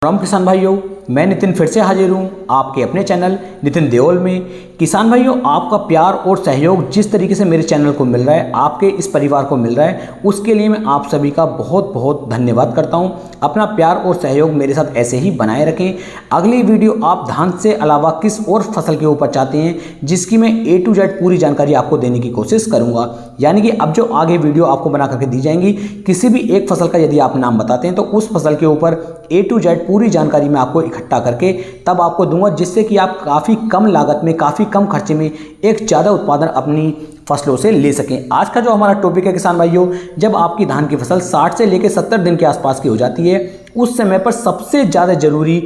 राम किसान भाइयों, मैं नितिन फिर से हाजिर हूँ आपके अपने चैनल नितिन देओल में। किसान भाइयों, आपका प्यार और सहयोग जिस तरीके से मेरे चैनल को मिल रहा है, आपके इस परिवार को मिल रहा है, उसके लिए मैं आप सभी का बहुत बहुत धन्यवाद करता हूँ। अपना प्यार और सहयोग मेरे साथ ऐसे ही बनाए रखें। अगली वीडियो आप धान से अलावा किस और फसल के ऊपर चाहते हैं, जिसकी मैं A to Z पूरी जानकारी आपको देने की कोशिश करूँगा। यानी कि अब जो आगे वीडियो आपको बना करके दी जाएंगी, किसी भी एक फसल का यदि आप नाम बताते हैं तो उस फसल के ऊपर A to Z पूरी जानकारी मैं आपको इकट्ठा करके तब आपको दूंगा, जिससे कि आप काफ़ी कम लागत में, काफ़ी कम खर्चे में एक ज़्यादा उत्पादन अपनी फसलों से ले सकें। आज का जो हमारा टॉपिक है किसान भाइयों, जब आपकी धान की फसल 60 से लेकर 70 दिन के आसपास की हो जाती है, उस समय पर सबसे ज़्यादा जरूरी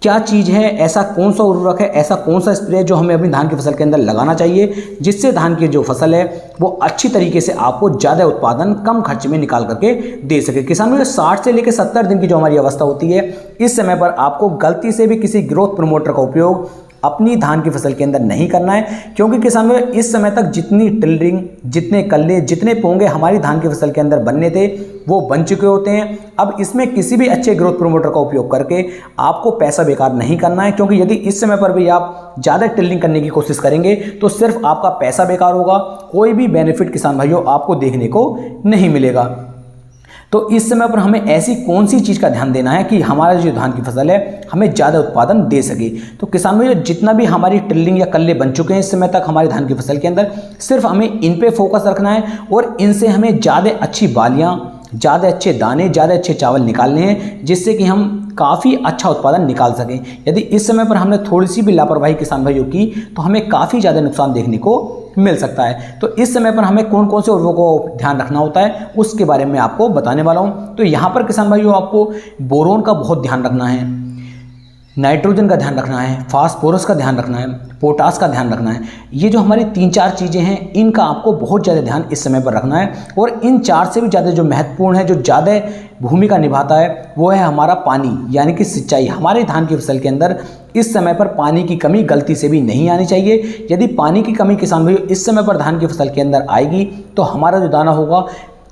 क्या चीज़ है, ऐसा कौन सा उर्वरक है, ऐसा कौन सा स्प्रे जो हमें अपनी धान की फसल के अंदर लगाना चाहिए, जिससे धान की जो फसल है वो अच्छी तरीके से आपको ज़्यादा उत्पादन कम खर्च में निकाल करके दे सके। किसानों, 60 से लेकर 70 दिन की जो हमारी अवस्था होती है, इस समय पर आपको गलती से भी किसी ग्रोथ प्रमोटर का उपयोग अपनी धान की फसल के अंदर नहीं करना है, क्योंकि किसानों इस समय तक जितनी टिलरिंग, जितने कल्ले, जितने पोंगे हमारी धान की फसल के अंदर बनने थे वो बन चुके होते हैं। अब इसमें किसी भी अच्छे ग्रोथ प्रमोटर का उपयोग करके आपको पैसा बेकार नहीं करना है, क्योंकि यदि इस समय पर भी आप ज़्यादा टिलरिंग करने की कोशिश करेंगे तो सिर्फ आपका पैसा बेकार होगा, कोई भी बेनिफिट किसान भाइयों आपको देखने को नहीं मिलेगा। तो इस समय पर हमें ऐसी कौन सी चीज़ का ध्यान देना है कि हमारा जो धान की फसल है हमें ज़्यादा उत्पादन दे सके। तो किसान भाइयों, जितना भी हमारी टिल्लिंग या कल्ले बन चुके हैं इस समय तक हमारी धान की फसल के अंदर, सिर्फ हमें इन पे फोकस रखना है और इनसे हमें ज़्यादा अच्छी बालियाँ, ज़्यादा अच्छे दाने, ज़्यादा अच्छे चावल निकालने हैं, जिससे कि हम काफ़ी अच्छा उत्पादन निकाल सकें। यदि इस समय पर हमने थोड़ी सी भी लापरवाही किसान भाइयों की तो हमें काफ़ी ज़्यादा नुकसान देखने को मिल सकता है। तो इस समय पर हमें कौन कौन से उर्वरकों को ध्यान रखना होता है उसके बारे में आपको बताने वाला हूँ। तो यहाँ पर किसान भाइयों आपको बोरोन का बहुत ध्यान रखना है, नाइट्रोजन का ध्यान रखना है, फास्फोरस का ध्यान रखना है, पोटास का ध्यान रखना है। ये जो हमारी 3-4 चीज़ें हैं, इनका आपको बहुत ज़्यादा ध्यान इस समय पर रखना है। और इन 4 से भी ज़्यादा जो महत्वपूर्ण है, जो ज़्यादा भूमिका निभाता है, वो है हमारा पानी, यानी कि सिंचाई। हमारे धान की फसल के अंदर इस समय पर पानी की कमी गलती से भी नहीं आनी चाहिए। यदि पानी की कमी किसान भाइयों इस समय पर धान की फसल के अंदर आएगी तो हमारा जो दाना होगा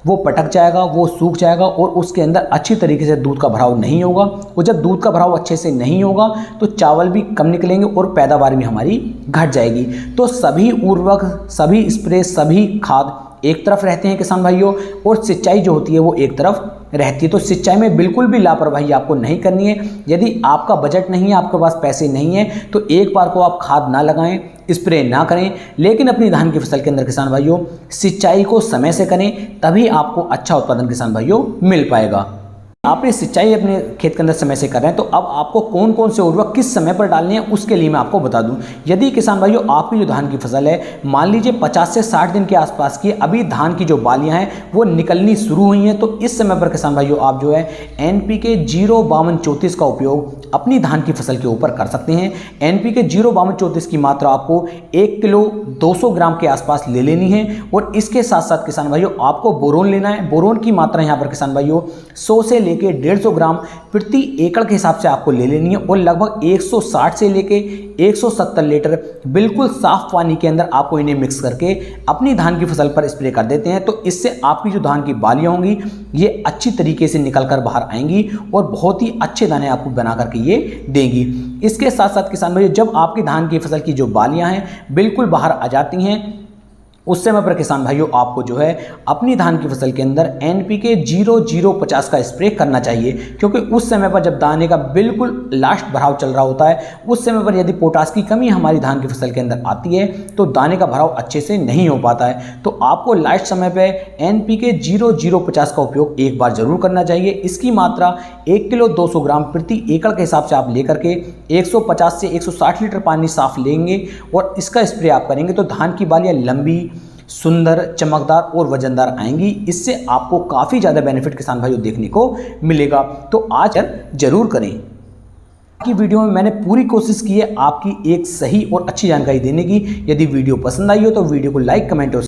वो पटक जाएगा, वो सूख जाएगा और उसके अंदर अच्छी तरीके से दूध का भराव नहीं होगा। और जब दूध का भराव अच्छे से नहीं होगा तो चावल भी कम निकलेंगे और पैदावार भी हमारी घट जाएगी। तो सभी उर्वरक, सभी स्प्रे, सभी खाद एक तरफ रहते हैं किसान भाइयों, और सिंचाई जो होती है वो एक तरफ रहती है। तो सिंचाई में बिल्कुल भी लापरवाही आपको नहीं करनी है। यदि आपका बजट नहीं है, आपके पास पैसे नहीं है, तो एक बार को आप खाद ना लगाएं, स्प्रे ना करें, लेकिन अपनी धान की फसल के अंदर किसान भाइयों सिंचाई को समय से करें, तभी आपको अच्छा उत्पादन किसान भाइयों मिल पाएगा। आपने सिंचाई अपने खेत के अंदर समय से कर रहे हैं, तो अब आपको कौन कौन से उर्वरक किस समय पर डालने हैं उसके लिए मैं आपको बता दूं। यदि किसान भाइयों आपकी जो धान की फसल है मान लीजिए 50 से 60 दिन के आसपास की, अभी धान की जो बालियां हैं वो निकलनी शुरू हुई हैं, तो इस समय पर किसान भाइयों आप जो है NPK 05234 का उपयोग अपनी धान की फसल के ऊपर कर सकते हैं। NPK 05234 की मात्रा आपको 1 किलो 200 ग्राम के आसपास ले लेनी है। और इसके साथ साथ किसान भाइयों आपको बोरोन लेना है। बोरोन की मात्रा यहाँ पर किसान भाइयों 100 से लेके 150 ग्राम प्रति एकड़ के हिसाब से आपको ले लेनी है, और लगभग 160 से लेके 170 लीटर बिल्कुल साफ पानी के अंदर आपको इन्हें मिक्स करके अपनी धान की फसल पर स्प्रे कर देते हैं। तो इससे आपकी जो धान की बालियां होंगी ये अच्छी तरीके से निकल कर बाहर आएंगी और बहुत ही अच्छे दाने आपको बना करके ये देंगी। इसके साथ साथ किसान भाइयों जब आपकी धान की फसल की जो बालियां हैं बिल्कुल बाहर आ जाती हैं, उस समय पर किसान भाइयों आपको जो है अपनी धान की फसल के अंदर NPK 0050 का स्प्रे करना चाहिए, क्योंकि उस समय पर जब दाने का बिल्कुल लास्ट भराव चल रहा होता है, उस समय पर यदि पोटास की कमी हमारी धान की फसल के अंदर आती है तो दाने का भराव अच्छे से नहीं हो पाता है। तो आपको लास्ट समय पर NPK 0050 का उपयोग एक बार जरूर करना चाहिए। इसकी मात्रा 1 किलो 200 ग्राम प्रति एकड़ के हिसाब से आप लेकर के 150 से 160 लीटर पानी साफ लेंगे और इसका स्प्रे आप करेंगे तो धान की बालियाँ लंबी, सुंदर, चमकदार और वजनदार आएंगी। इससे आपको काफ़ी ज़्यादा बेनिफिट किसान भाइयों देखने को मिलेगा। तो आज जरूर करें। की वीडियो में मैंने पूरी कोशिश की है आपकी एक सही और अच्छी जानकारी देने की। यदि वीडियो पसंद आई हो तो वीडियो को लाइक, कमेंट और